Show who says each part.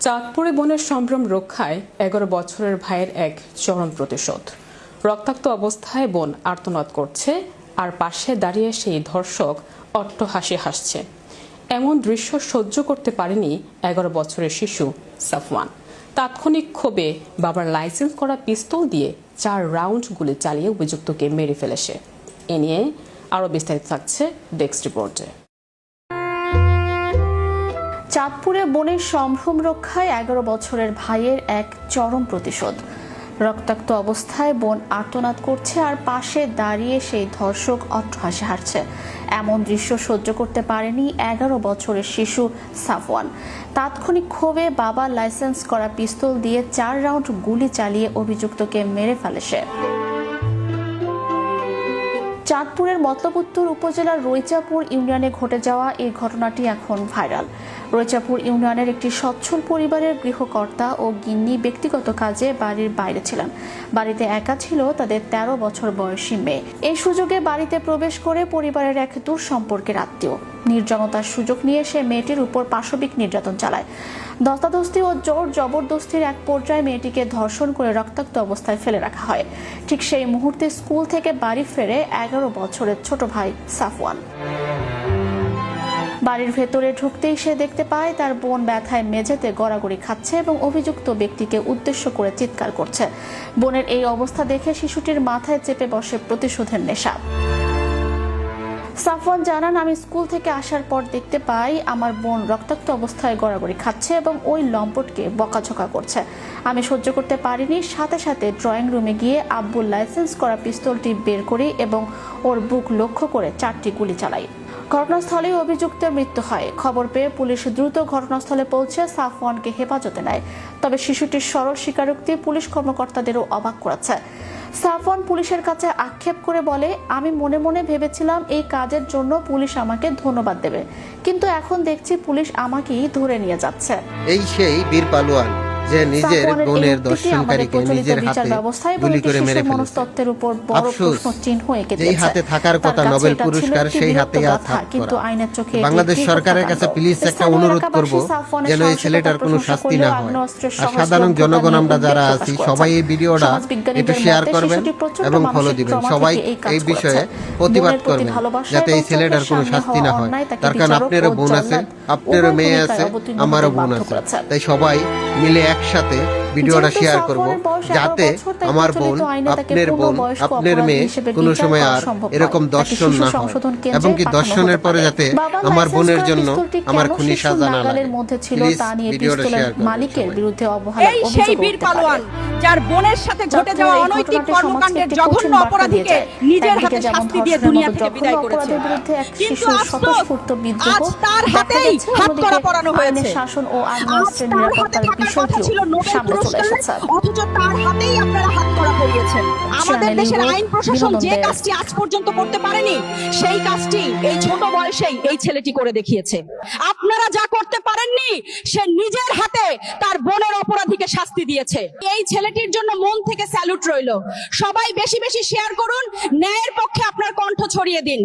Speaker 1: চাঁদপুরে বনের সম্ভ্রম রক্ষায় ১১ বছরের ভাইয়ের এক চরম প্রতিশোধ। রক্তাক্ত অবস্থায় বোন আর্তনাদ করছে আর পাশে দাঁড়িয়ে সেই ধর্ষক অট্টহাসি হাসছে। এমন দৃশ্য সহ্য করতে পারেনি ১১ বছরের শিশু সাফওয়ান। তাৎক্ষণিক ক্ষোভে বাবার লাইসেন্স করা পিস্তল দিয়ে ৪ রাউন্ড গুলি চালিয়ে অভিযুক্তকে মেরে ফেলে সে। এ নিয়ে আরও বিস্তারিত থাকছে ডেস্ক রিপোর্টে।
Speaker 2: চাঁদপুরে বনের সম্ভ্রম রক্ষায় ১১ বছরের ভাইয়ের এক চরম প্রতিশোধ। রক্তাক্ত অবস্থায় বোন আর্তনাদ করছে আর পাশে দাঁড়িয়ে সেই ধর্ষক অট্টহাসি হাসছে। এমন দৃশ্য সহ্য করতে পারেনি ১১ বছরের শিশু সাফওয়ান। তাৎক্ষণিক ক্ষোভে বাবার লাইসেন্স করা পিস্তল দিয়ে ৪ রাউন্ড গুলি চালিয়ে অভিযুক্তকে মেরে ফেলে সে। চাঁদপুরের মতলব উপজেলার রৈচাপুর ইউনিয়নে ঘটে যাওয়া এই ঘটনাটি এখন ভাইরাল। রৈচাপুর ইউনিয়নের একটি সচ্ছল পরিবারের গৃহকর্তা ও গিন্নি ব্যক্তিগত কাজে বাড়ির বাইরে ছিলেন। বাড়িতে একা ছিল তাদের ১৩ বছর বয়সী মেয়ে। এই সুযোগে বাড়িতে প্রবেশ করে পরিবারের এক দূর সম্পর্কের আত্মীয় নির্জনতার সুযোগ নিয়ে সে মেয়েটির উপর পাশবিক নির্যাতন চালায়। ধস্তাধস্তি ও জোর জবরদস্তির এক পর্যায়ে মেয়েটিকে ধর্ষণ করে রক্তাক্ত অবস্থায় ফেলে রাখা হয়। ঠিক সেই মুহূর্তে স্কুল থেকে বাড়ি ফেরে ১১ বছরের ছোট ভাই সাফওয়ান। বাড়ির ভেতরে ঢুকতেই সে দেখতে পায় তার বোন ব্যথায় মেঝেতে গড়াগড়ি খাচ্ছে এবং অভিযুক্ত ব্যক্তিকে উদ্দেশ্য করে চিৎকার করছে। বোনের এই অবস্থা দেখে শিশুটির মাথায় চেপে বসে প্রতিশোধের নেশা। সাফওয়ান জানান, আমি স্কুল থেকে আসার পর দেখতে পাই আমার বোন রক্তাক্ত অবস্থায় গড়াগড়ি খাচ্ছে এবং ওই লম্পটকে বকাঝকা করছে। আমি সহ্য করতে পারিনি, সাথে সাথে ড্রয়িং রুমে গিয়ে আব্বুর লাইসেন্স করা পিস্তলটি বের করি এবং ওর বুক লক্ষ্য করে ৪টি গুলি চালাই। ঘটনাস্থলে অভিযুক্তের মৃত্যু হয়। খবর পেয়ে পুলিশ দ্রুত ঘটনাস্থলে পৌঁছে সাফওয়ানকে হেফাজতে নেয়। তবে শিশুটির সরল স্বীকারোক্তি পুলিশ কর্মকর্তাদেরও অবাক করেছে। সাফওয়ান পুলিশের কাছে আক্ষেপ করে বলে, আমি মনে মনে ভেবেছিলাম এই কাজের জন্য পুলিশ আমাকে ধন্যবাদ দেবে, কিন্তু এখন দেখছি পুলিশ আমাকেই ধরে নিয়ে যাচ্ছে।
Speaker 3: এই সেই বীর পালোয়ান যে নিজের বোনের দর্শনকারীকে নিজের হাতে গুলি করে মেরে ফেলেছে। আফসোস, যেই হাতে থাকার কথা নোবেল পুরস্কার সেই হাতে আজ হাত করা। বাংলাদেশ সরকারের কাছে প্লিজ একটা অনুরোধ করব, যেন এই ছেলেটার কোনো শাস্তি না হয়। আর সাধারণ জনগণ আমরা যারা আছি সবাই এই ভিডিওটা একটু শেয়ার করবেন এবং ফলো দিবেন। সবাই এই বিষয়ে প্রতিবাদ করবেন যাতে এই ছেলেটার কোনো শাস্তি না হয়। তার কারণ আপনারও বোন আছে, আপনারও মেয়ে আছে, আমারও বোন আছে। তাই সবাই মিলে একসাথে ভিডিওটা শেয়ার করব, যাতে আমার বোন, আপনার বোন, আপনার মেয়ে কোনো সময় আর এরকম দর্শন না হয়, এবং কি দর্শনের পরে যাতে আমার বোনের জন্য আমার খুনি সাজা না লাগে। প্লিজ ভিডিওটা শেয়ার করুন।
Speaker 2: মালিকের বিরুদ্ধে অবহেলা
Speaker 4: এই সেই বীর পালোয়ান যার বোনের সাথে ঘটে যাওয়া অনৈতিক কর্মকাণ্ডের জঘন্য অপরাধীকে নিজের হাতে শাস্তি দিয়ে দুনিয়া থেকে বিদায় করেছে। কিন্তু আফসোস, আজ তার হাতেই হাতকড়া পরানো হয়েছে।
Speaker 2: শাসন ও আইনশৃঙ্খলা নিরাপত্তার বিষয়টি সামনে চলে এসেছে,
Speaker 4: অথচ তার হাতেই আপনারা হাতকড়া পরিয়েছেন। আমাদের দেশের আইন প্রশাসন যে কাজটি আজ পর্যন্ত করতে পারেনি, সেই কাজটি এই ছোট বয়সেই এই ছেলেটি করে দেখিয়েছে। আপনারা যা করতে পারেননি, সে নিজের হাতে তার বোনের অপরাধীকে শাস্তি দিয়েছে। এই ছেলেটির জন্য মন থেকে স্যালুট রইল। সবাই বেশি বেশি শেয়ার করুন, ন্যায়ের পক্ষে আপনার কণ্ঠ ছড়িয়ে দিন।